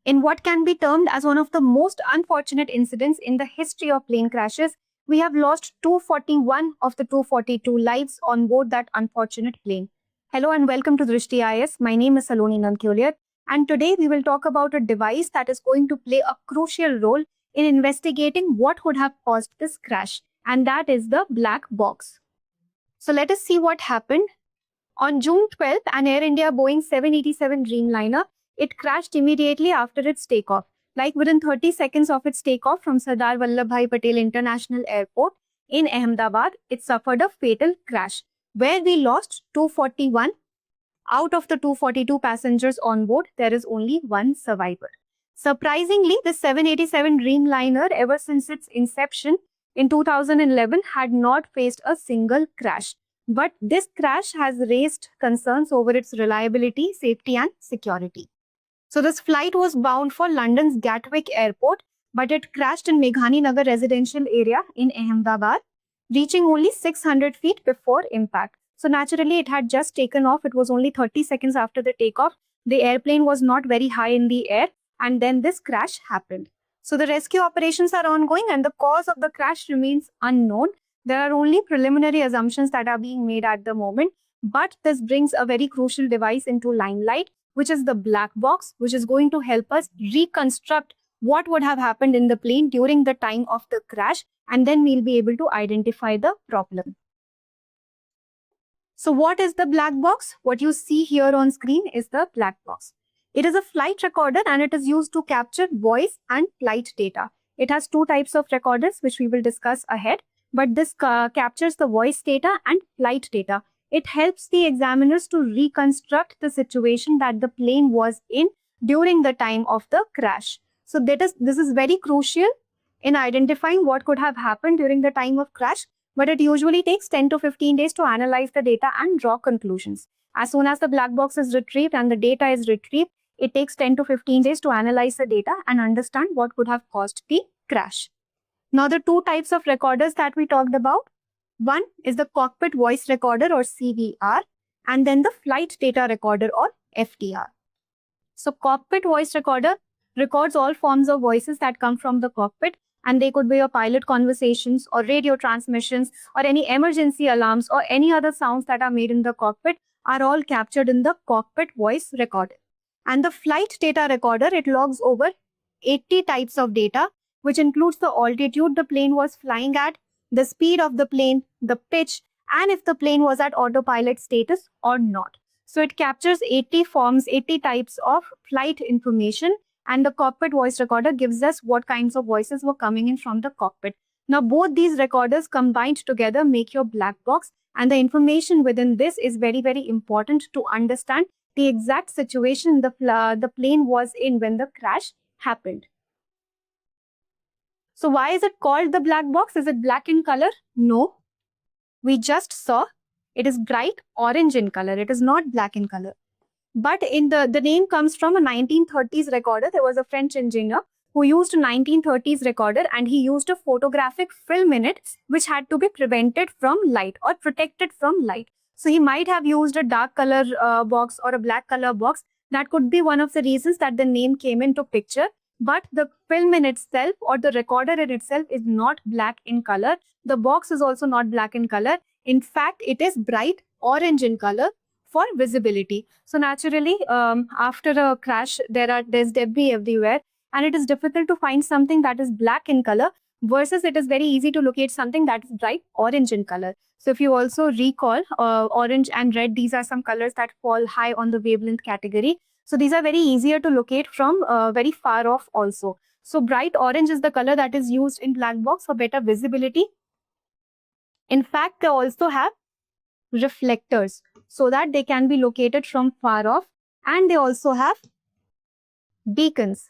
In what can be termed as one of the most unfortunate incidents in the history of plane crashes, we have lost 241 of the 242 lives on board that unfortunate plane. Hello and welcome to Drishti IS. My name is Saloni Nankyoliar, and today we will talk about a device that is going to play a crucial role in investigating what could have caused this crash, and that is the black box. So let us see what happened. On June 12th, an Air India Boeing 787 Dreamliner, it crashed immediately after its takeoff. Like within 30 seconds of its takeoff from Sardar Vallabhbhai Patel International Airport in Ahmedabad, it suffered a fatal crash where we lost 241. Out of the 242 passengers on board, there is only one survivor. Surprisingly, the 787 Dreamliner, ever since its inception in 2011, had not faced a single crash. But this crash has raised concerns over its reliability, safety, and security. So this flight was bound for London's Gatwick Airport, but it crashed in Meghani Nagar residential area in Ahmedabad, reaching only 600 feet before impact. So naturally, it had just taken off. It was only 30 seconds after the takeoff. The airplane was not very high in the air, and then this crash happened. So the rescue operations are ongoing, and the cause of the crash remains unknown. There are only preliminary assumptions that are being made at the moment, but this brings a very crucial device into limelight, which is the black box, which is going to help us reconstruct what would have happened in the plane during the time of the crash, and then we'll be able to identify the problem. So what is the black box? What you see here on screen is the black box. It is a flight recorder and it is used to capture voice and flight data. It has two types of recorders, which we will discuss ahead, but this captures the voice data and flight data. It helps the examiners to reconstruct the situation that the plane was in during the time of the crash. So this is very crucial in identifying what could have happened during the time of crash, but it usually takes 10 to 15 days to analyze the data and draw conclusions. As soon as the black box is retrieved and the data is retrieved, it takes 10 to 15 days to analyze the data and understand what could have caused the crash. Now, the two types of recorders that we talked about, one is the cockpit voice recorder or CVR, and then the flight data recorder or FDR. So cockpit voice recorder records all forms of voices that come from the cockpit, and they could be your pilot conversations or radio transmissions or any emergency alarms or any other sounds that are made in the cockpit are all captured in the cockpit voice recorder. And the flight data recorder, it logs over 80 types of data, which includes the altitude the plane was flying at, the speed of the plane, the pitch, and if the plane was at autopilot status or not. So it captures 80 forms, 80 types of flight information, and the cockpit voice recorder gives us what kinds of voices were coming in from the cockpit. Now, both these recorders combined together make your black box, and the information within this is very, very important to understand the exact situation the plane was in when the crash happened. So why is it called the black box? Is it black in color? No. We just saw it is bright orange in color. It is not black in color. But in the name comes from a 1930s recorder. There was a French engineer who used a 1930s recorder and he used a photographic film in it which had to be prevented from light or protected from light. So he might have used a dark color box or a black color box. That could be one of the reasons that the name came into picture. But the film in itself or the recorder in itself is not black in color. The box is also not black in color. In fact, it is bright orange in color for visibility. So naturally, after a crash, there's debris everywhere, and it is difficult to find something that is black in color versus it is very easy to locate something that is bright orange in color. So if you also recall, orange and red, these are some colors that fall high on the wavelength category. So these are very easier to locate from very far off also. So bright orange is the color that is used in black box for better visibility. In fact, they also have reflectors so that they can be located from far off, and they also have beacons.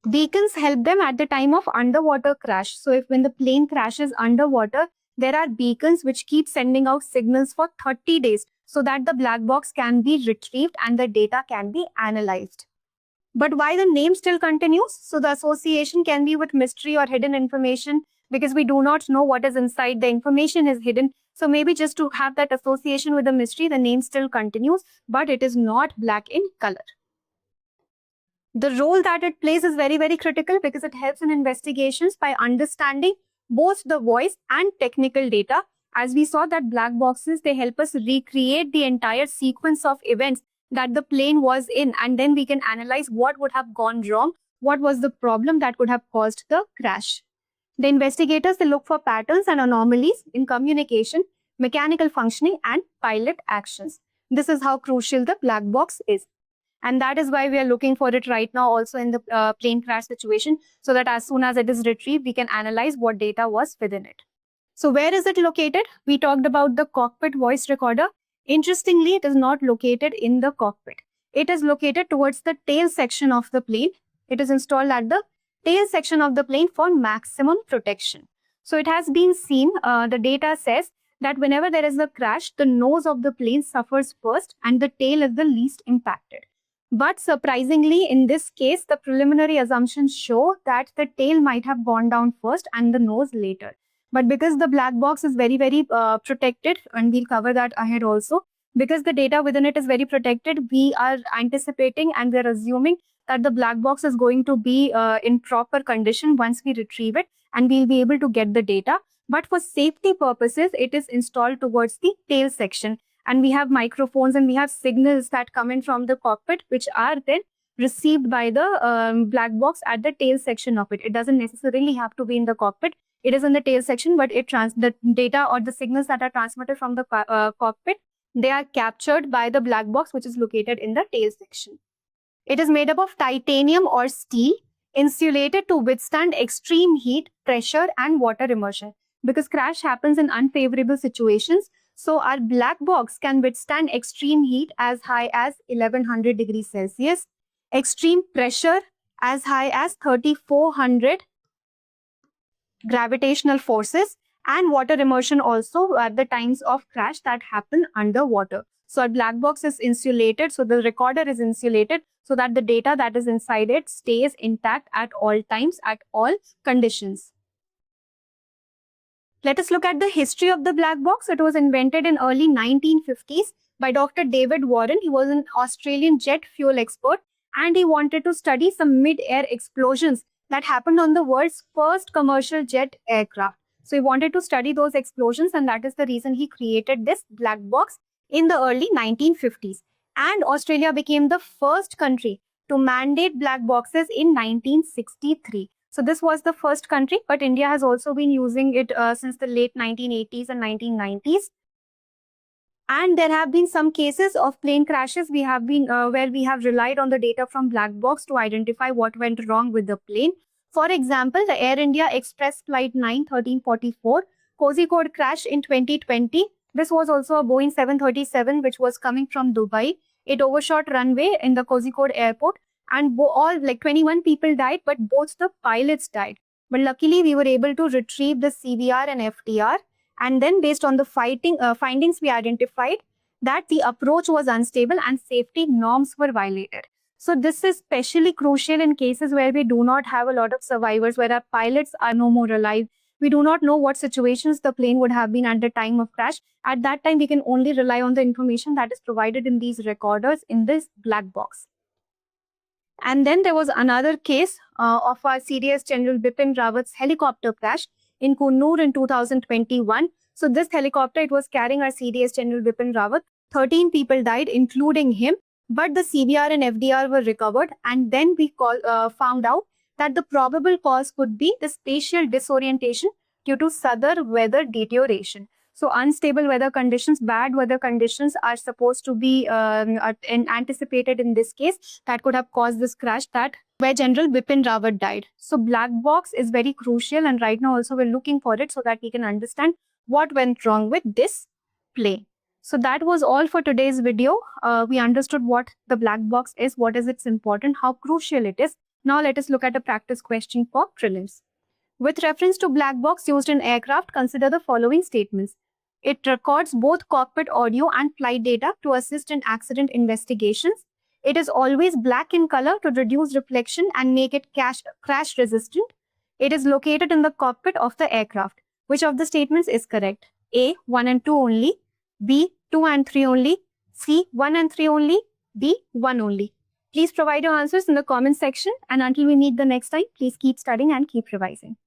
Beacons help them at the time of underwater crash. So if when the plane crashes underwater, there are beacons which keep sending out signals for 30 days so that the black box can be retrieved and the data can be analyzed. But why the name still continues? So the association can be with mystery or hidden information because we do not know what is inside. The information is hidden. So maybe just to have that association with the mystery, the name still continues, but it is not black in color. The role that it plays is very, very critical because it helps in investigations by understanding both the voice and technical data. As we saw that black boxes, they help us recreate the entire sequence of events that the plane was in, and then we can analyze what would have gone wrong, what was the problem that could have caused the crash. The investigators, they look for patterns and anomalies in communication, mechanical functioning, and pilot actions. This is how crucial the black box is. And that is why we are looking for it right now also in the plane crash situation, so that as soon as it is retrieved, we can analyze what data was within it. So where is it located? We talked about the cockpit voice recorder. Interestingly, it is not located in the cockpit. It is located towards the tail section of the plane. It is installed at the tail section of the plane for maximum protection. So it has been seen, the data says that whenever there is a crash, the nose of the plane suffers first and the tail is the least impacted. But surprisingly, in this case, the preliminary assumptions show that the tail might have gone down first and the nose later. But because the black box is very, very protected, and we'll cover that ahead also, because the data within it is very protected, we are anticipating and we're assuming that the black box is going to be in proper condition once we retrieve it, and we'll be able to get the data. But for safety purposes, it is installed towards the tail section. And we have microphones and we have signals that come in from the cockpit, which are then received by the black box at the tail section of it. It doesn't necessarily have to be in the cockpit. It is in the tail section, but the data or the signals that are transmitted from the cockpit, they are captured by the black box, which is located in the tail section. It is made up of titanium or steel, insulated to withstand extreme heat, pressure, and water immersion. Because crash happens in unfavorable situations, so our black box can withstand extreme heat as high as 1100 degrees Celsius, extreme pressure as high as 3400 gravitational forces, and water immersion also at the times of crash that happen underwater. So our black box is insulated, so the recorder is insulated so that the data that is inside it stays intact at all times, at all conditions. Let us look at the history of the black box. It was invented in early 1950s by Dr. David Warren. He was an Australian jet fuel expert, and he wanted to study some mid-air explosions that happened on the world's first commercial jet aircraft. So he wanted to study those explosions, and that is the reason he created this black box in the early 1950s. And Australia became the first country to mandate black boxes in 1963. So this was the first country, but India has also been using it since the late 1980s and 1990s. And there have been some cases of plane crashes where we have relied on the data from black box to identify what went wrong with the plane. For example, the Air India Express Flight 9-1344 Kozhikode crash in 2020. This was also a Boeing 737 which was coming from Dubai. It overshot runway in the Kozhikode airport, and all 21 people died, but both the pilots died. But luckily, we were able to retrieve the CVR and FTR. And then based on the findings, we identified that the approach was unstable and safety norms were violated. So this is especially crucial in cases where we do not have a lot of survivors, where our pilots are no more alive. We do not know what situations the plane would have been at the time of crash. At that time, we can only rely on the information that is provided in these recorders in this black box. And then there was another case of our CDS General Bipin Rawat's helicopter crash in Coonoor in 2021. So this helicopter, it was carrying our CDS General Bipin Rawat. 13 people died, including him, but the CVR and FDR were recovered. And then we found out that the probable cause could be the spatial disorientation due to southern weather deterioration. So unstable weather conditions, bad weather conditions are supposed to be anticipated in this case that could have caused this crash where General Bipin Rawat died. So black box is very crucial, and right now also we're looking for it so that we can understand what went wrong with this plane. So that was all for today's video. We understood what the black box is, what is its importance, how crucial it is. Now let us look at a practice question for prelims. With reference to black box used in aircraft, consider the following statements. It records both cockpit audio and flight data to assist in accident investigations. It is always black in color to reduce reflection and make it crash resistant. It is located in the cockpit of the aircraft. Which of the statements is correct? A, 1 and 2 only. B, 2 and 3 only. C, 1 and 3 only. D, 1 only. Please provide your answers in the comment section. And until we meet the next time, please keep studying and keep revising.